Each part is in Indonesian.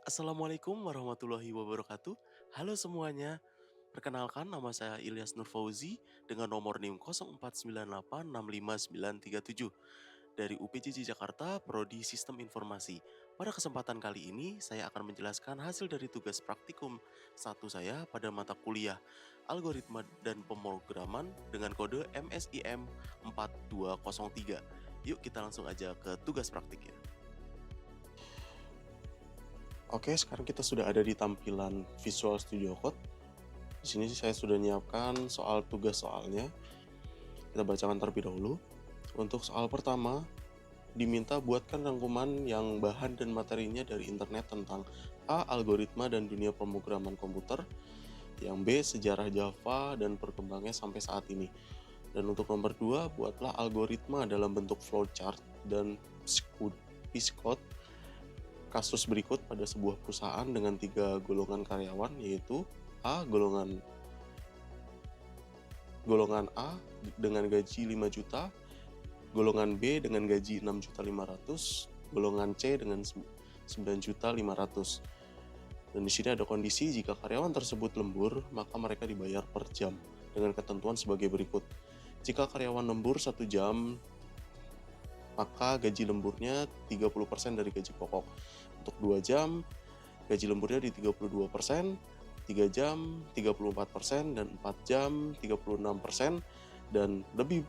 Assalamualaikum warahmatullahi wabarakatuh. Halo semuanya, perkenalkan nama saya Ilyas Nurfauzi dengan nomor NIM 0498659937 dari UPJJ Jakarta, Prodi Sistem Informasi. Pada kesempatan kali ini, saya akan menjelaskan hasil dari tugas praktikum satu saya pada mata kuliah Algoritma dan Pemrograman dengan kode MSIM 4203. Yuk kita langsung aja ke tugas praktiknya. Oke, sekarang kita sudah ada di tampilan Visual Studio Code. Di sini saya sudah menyiapkan soal tugas soalnya. Kita bacakan terlebih dahulu. Untuk soal pertama, diminta buatkan rangkuman yang bahan dan materinya dari internet tentang A. Algoritma dan dunia pemrograman komputer, yang B. Sejarah Java dan perkembangannya sampai saat ini. Dan untuk nomor 2, buatlah algoritma dalam bentuk flowchart dan piscode kasus berikut pada sebuah perusahaan dengan 3 golongan karyawan, yaitu A. Golongan A dengan gaji 5 juta, golongan B dengan gaji 6.500.000, golongan C dengan 9.500.000. Dan di sini ada kondisi jika karyawan tersebut lembur, maka mereka dibayar per jam dengan ketentuan sebagai berikut. Jika karyawan lembur 1 jam, maka gaji lemburnya 30% dari gaji pokok. Untuk 2 jam, gaji lemburnya di 32%, 3 jam 34%, dan 4 jam 36%, dan lebih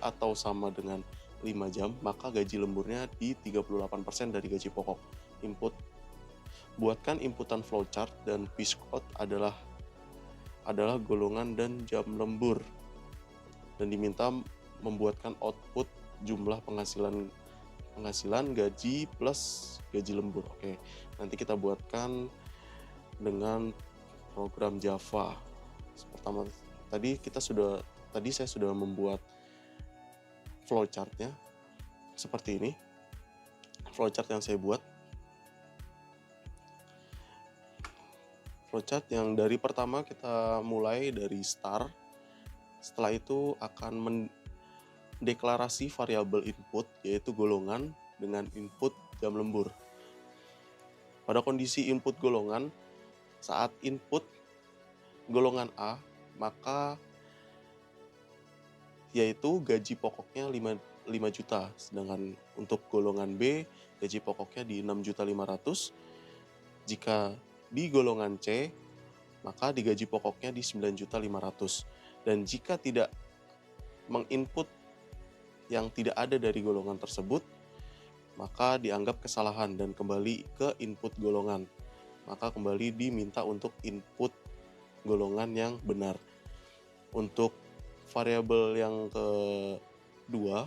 atau sama dengan 5 jam, maka gaji lemburnya di 38% dari gaji pokok. Buatkan inputan flowchart dan piscode adalah golongan dan jam lembur, dan diminta membuatkan output jumlah penghasilan gaji plus gaji lembur. Oke, nanti kita buatkan dengan program Java. Pertama tadi saya sudah membuat flowchartnya seperti ini. Flowchart yang saya buat, flowchart yang dari pertama kita mulai dari start. Setelah itu akan deklarasi variabel input, yaitu golongan dengan input jam lembur. Pada kondisi input golongan, saat input golongan A, maka yaitu gaji pokoknya 5 juta, sedangkan untuk golongan B, gaji pokoknya di 6.500.000. Jika di golongan C, maka di gaji pokoknya di 9.500.000. Dan jika tidak menginput yang tidak ada dari golongan tersebut, maka dianggap kesalahan dan kembali ke input golongan. Maka kembali diminta untuk input golongan yang benar. Untuk variabel yang kedua,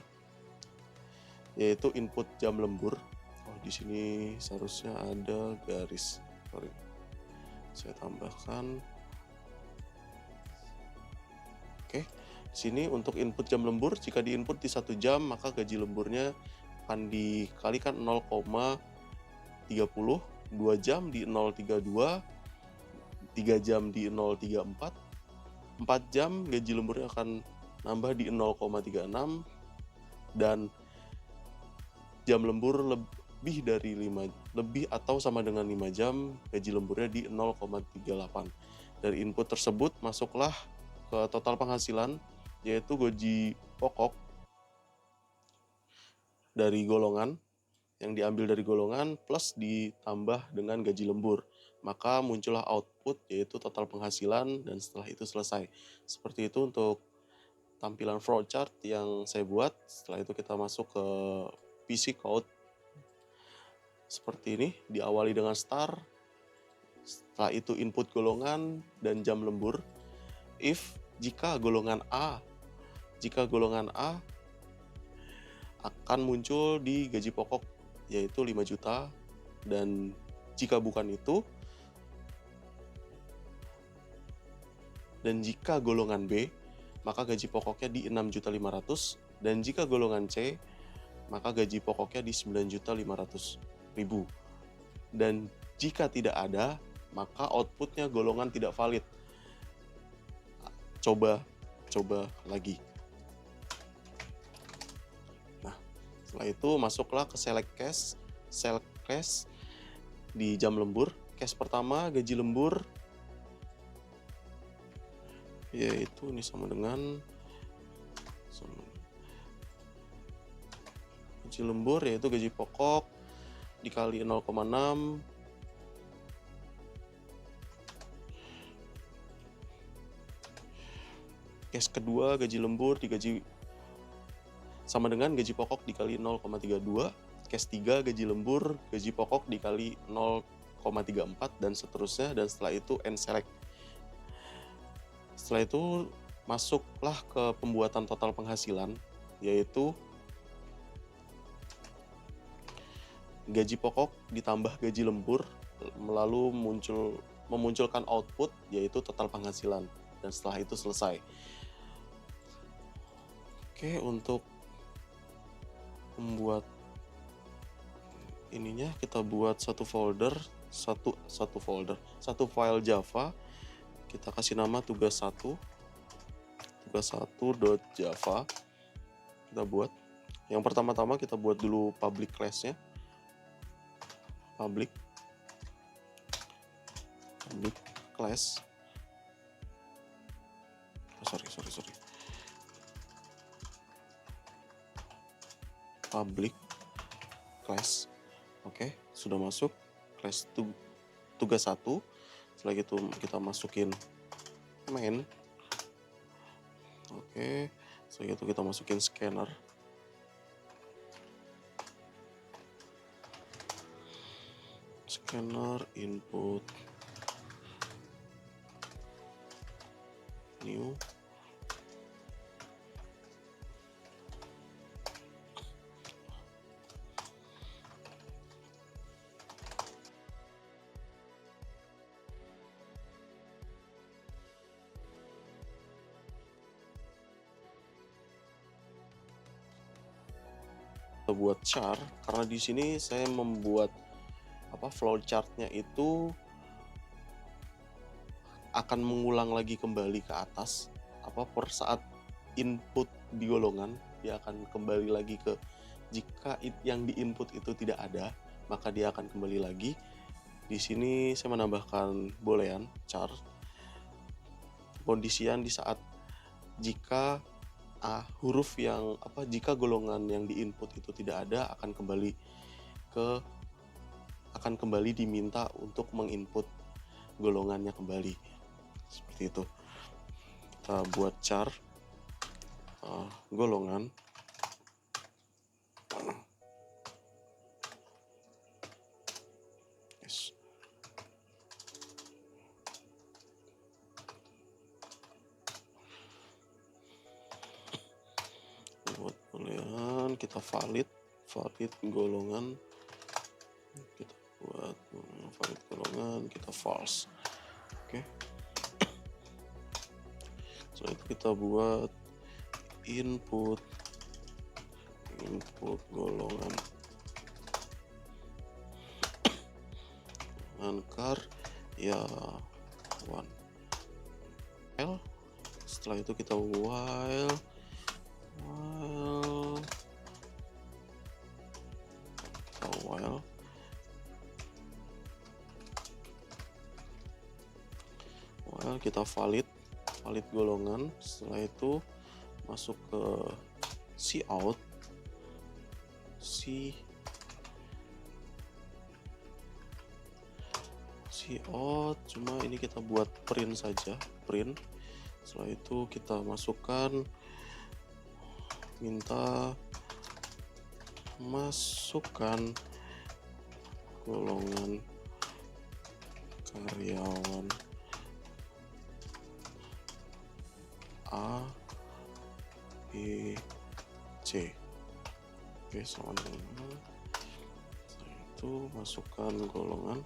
yaitu input jam lembur. Di sini seharusnya ada garis. Saya tambahkan. Oke. Sini untuk input jam lembur, jika diinput di 1 jam, maka gaji lemburnya akan dikalikan 0,30, 2 jam di 0,32, 3 jam di 0,34, 4 jam gaji lemburnya akan nambah di 0,36, dan jam lembur lebih atau sama dengan 5 jam, gaji lemburnya di 0,38. Dari input tersebut masuklah ke total penghasilan, yaitu gaji pokok dari golongan yang diambil dari golongan plus ditambah dengan gaji lembur. Maka muncullah output, yaitu total penghasilan, dan setelah itu selesai. Seperti itu untuk tampilan flowchart yang saya buat. Setelah itu kita masuk ke PC code. Seperti ini, diawali dengan start. Setelah itu input golongan dan jam lembur. If jika golongan A akan muncul di gaji pokok, yaitu 5 juta, dan jika bukan itu, dan jika golongan B, maka gaji pokoknya di 6.500.000, dan jika golongan C, maka gaji pokoknya di 9.500.000. Dan jika tidak ada, maka outputnya golongan tidak valid. Coba lagi. Nah, setelah itu masuklah ke select case. di jam lembur. Case pertama gaji lembur yaitu ini sama dengan gaji lembur yaitu gaji pokok dikali 0,6 case kedua gaji lembur sama dengan gaji pokok dikali 0,32. Case 3 gaji lembur gaji pokok dikali 0,34 dan seterusnya, dan setelah itu end select. Setelah itu masuklah ke pembuatan total penghasilan, yaitu gaji pokok ditambah gaji lembur lalu memunculkan output yaitu total penghasilan, dan setelah itu selesai. Oke, untuk membuat ininya kita buat satu file Java. Kita kasih nama tugas1.java. Kita buat yang pertama-tama kita buat dulu public class-nya. Public class. Sorry. Public class. Oke, sudah masuk class tugas 1. Setelah itu kita masukin main. Oke, setelah itu kita masukin scanner. Scanner input new. Buat chart, karena di sini saya membuat flow chartnya itu akan mengulang lagi kembali ke atas per saat input di golongan, dia akan kembali lagi ke, jika yang di input itu tidak ada maka dia akan kembali lagi. Di sini saya menambahkan boolean char, kondisian di saat jika huruf yang jika golongan yang di input itu tidak ada akan kembali diminta untuk menginput golongannya kembali, seperti itu. Kita buat char golongan. Buat boolean, kita valid golongan, kita buat valid golongan, kita false. Oke. Setelah itu kita buat input golongan angkar ya 1. Setelah itu kita while kita valid golongan. Setelah itu masuk ke cout, cuma ini kita buat print saja, print. Setelah itu kita masukkan golongan karyawan A, B, C. Oke, sama dengan setelah itu masukkan golongan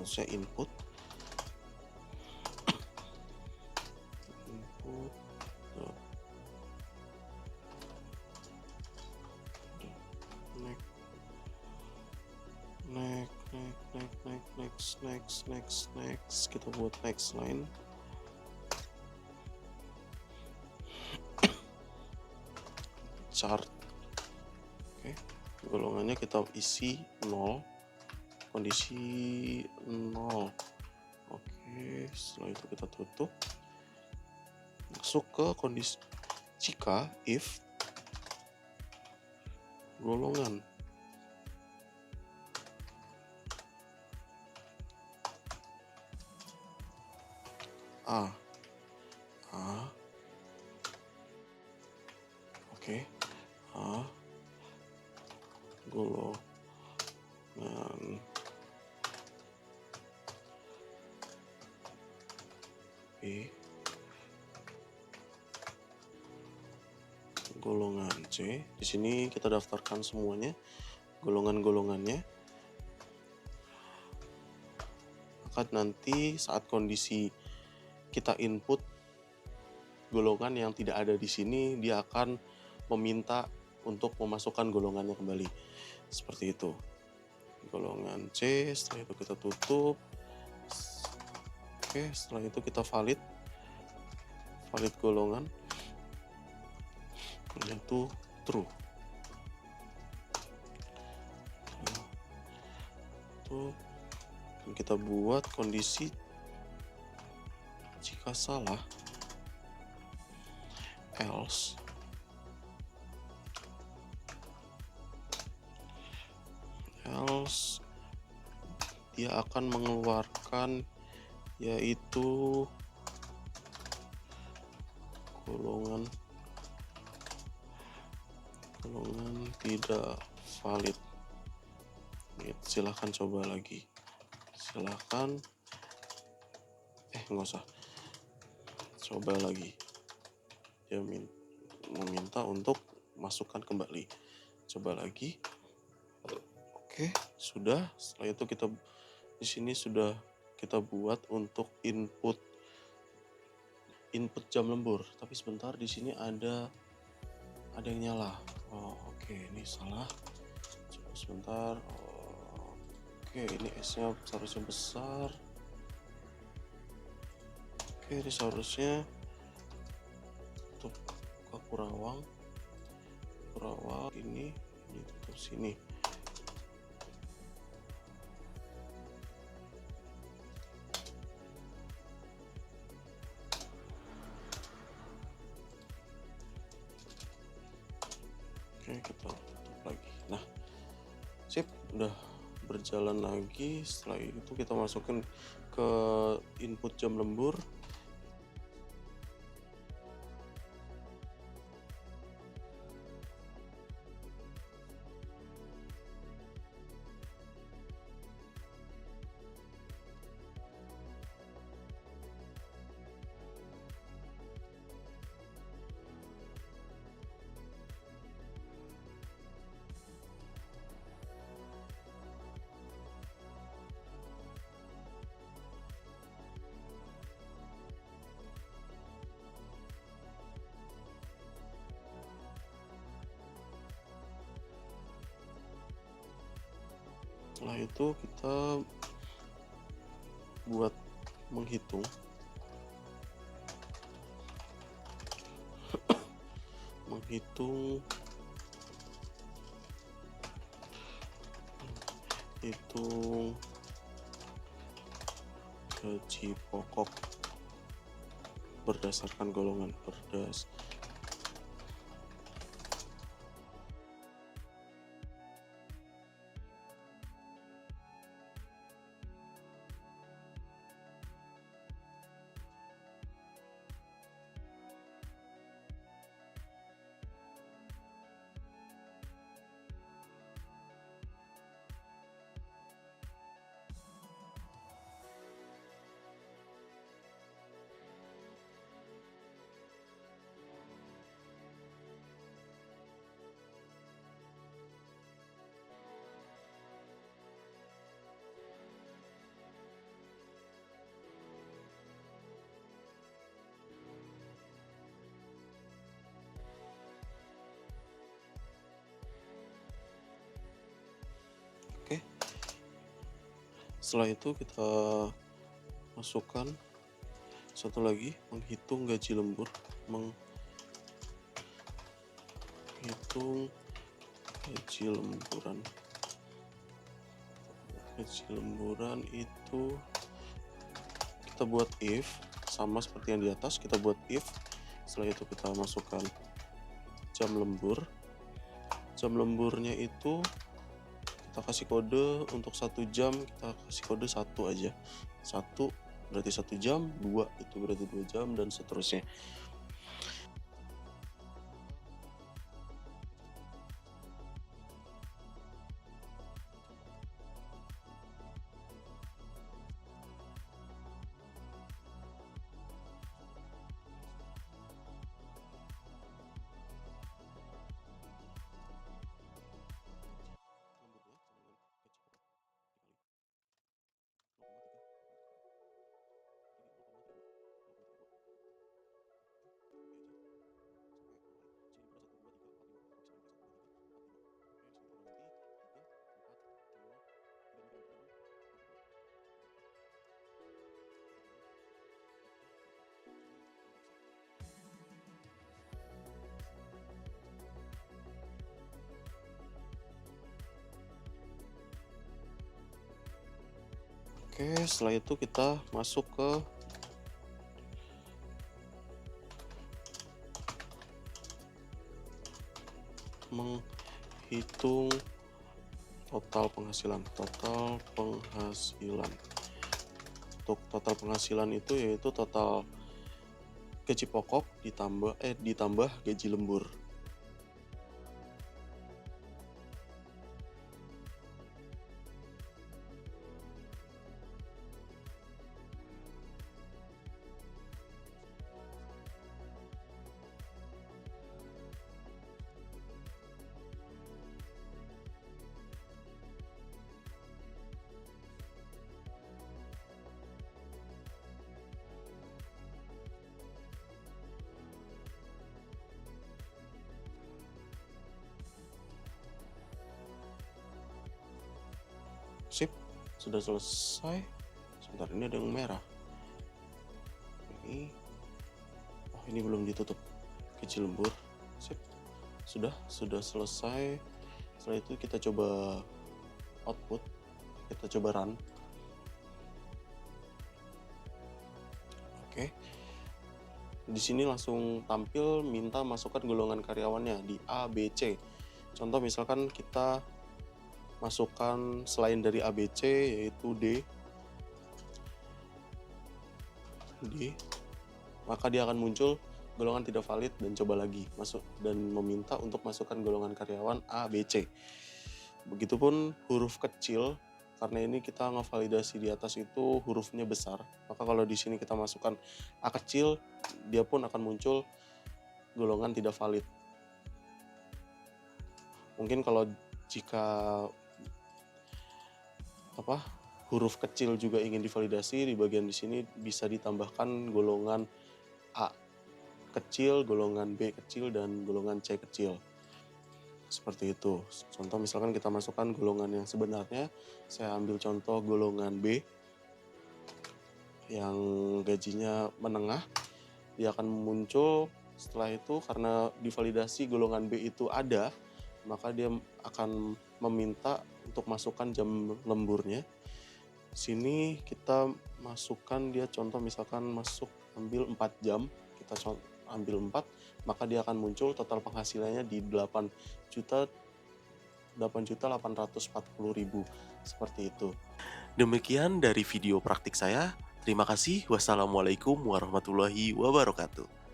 saya input next, kita buat next line. chart. Oke, golongannya kita isi 0, kondisi 0. Oke, setelah itu kita tutup. Masuk ke kondisi jika if golongan A, oke, A golongan B golongan C. Di sini kita daftarkan semuanya golongan-golongannya. Maka nanti saat kondisi kita input golongan yang tidak ada di sini, dia akan meminta untuk memasukkan golongannya kembali. Seperti itu. Golongan C, setelah itu kita tutup. Oke, setelah itu kita valid golongan, yaitu true. Itu kita buat kondisi jika salah, else dia akan mengeluarkan yaitu golongan tidak valid. Silahkan coba lagi, silahkan nggak usah, coba lagi. Dia meminta untuk masukkan kembali, coba lagi. Oke, sudah. Setelah itu kita di sini sudah kita buat untuk input jam lembur. Tapi sebentar, di sini ada yang nyala. Oke, ini salah. Coba sebentar. Oke, ini S-nya seharusnya besar. Oke, ini seharusnya untuk ke Kurawang ini tutup sini. Oke, kita tutup lagi. Nah, sip, udah berjalan lagi. Setelah itu kita masukin ke input jam lembur. Setelah itu kita buat menghitung gaji pokok berdasarkan golongan Oke. Setelah itu kita masukkan satu lagi, menghitung gaji lembur, menghitung menghitung gaji lemburan. Gaji lemburan itu kita buat if, sama seperti yang di atas, kita buat if. Setelah itu kita masukkan jam lembur. Jam lemburnya itu kita kasih kode untuk 1 jam, kita kasih kode 1 aja. 1 berarti 1 jam, 2 itu berarti 2 jam, dan seterusnya. Oke, setelah itu kita masuk ke menghitung total penghasilan. Untuk total penghasilan itu yaitu total gaji pokok ditambah gaji lembur. Sip, sudah selesai. Sebentar, ini ada yang merah. Ini belum ditutup. Gaji lembur. Sip, sudah selesai. Setelah itu kita coba output, kita coba run. Oke. Di sini langsung tampil minta masukkan golongan karyawannya di A, B, C. Contoh misalkan kita masukkan selain dari A, B, C yaitu D, maka dia akan muncul golongan tidak valid dan coba lagi masuk dan meminta untuk masukkan golongan karyawan A, B, C. Begitupun huruf kecil, karena ini kita ngevalidasi di atas itu hurufnya besar, maka kalau di sini kita masukkan A kecil, dia pun akan muncul golongan tidak valid. Mungkin kalau jika huruf kecil juga ingin divalidasi, di bagian di sini bisa ditambahkan golongan A kecil, golongan B kecil, dan golongan C kecil. Seperti itu. Contoh misalkan kita masukkan golongan yang sebenarnya, saya ambil contoh golongan B yang gajinya menengah, dia akan muncul. Setelah itu karena divalidasi golongan B itu ada, maka dia akan meminta untuk masukkan jam lemburnya. Sini kita masukkan dia contoh misalkan ambil 4 jam, kita ambil 4, maka dia akan muncul total penghasilannya di 8.840.000 seperti itu. Demikian dari video praktik saya. Terima kasih. Wassalamualaikum warahmatullahi wabarakatuh.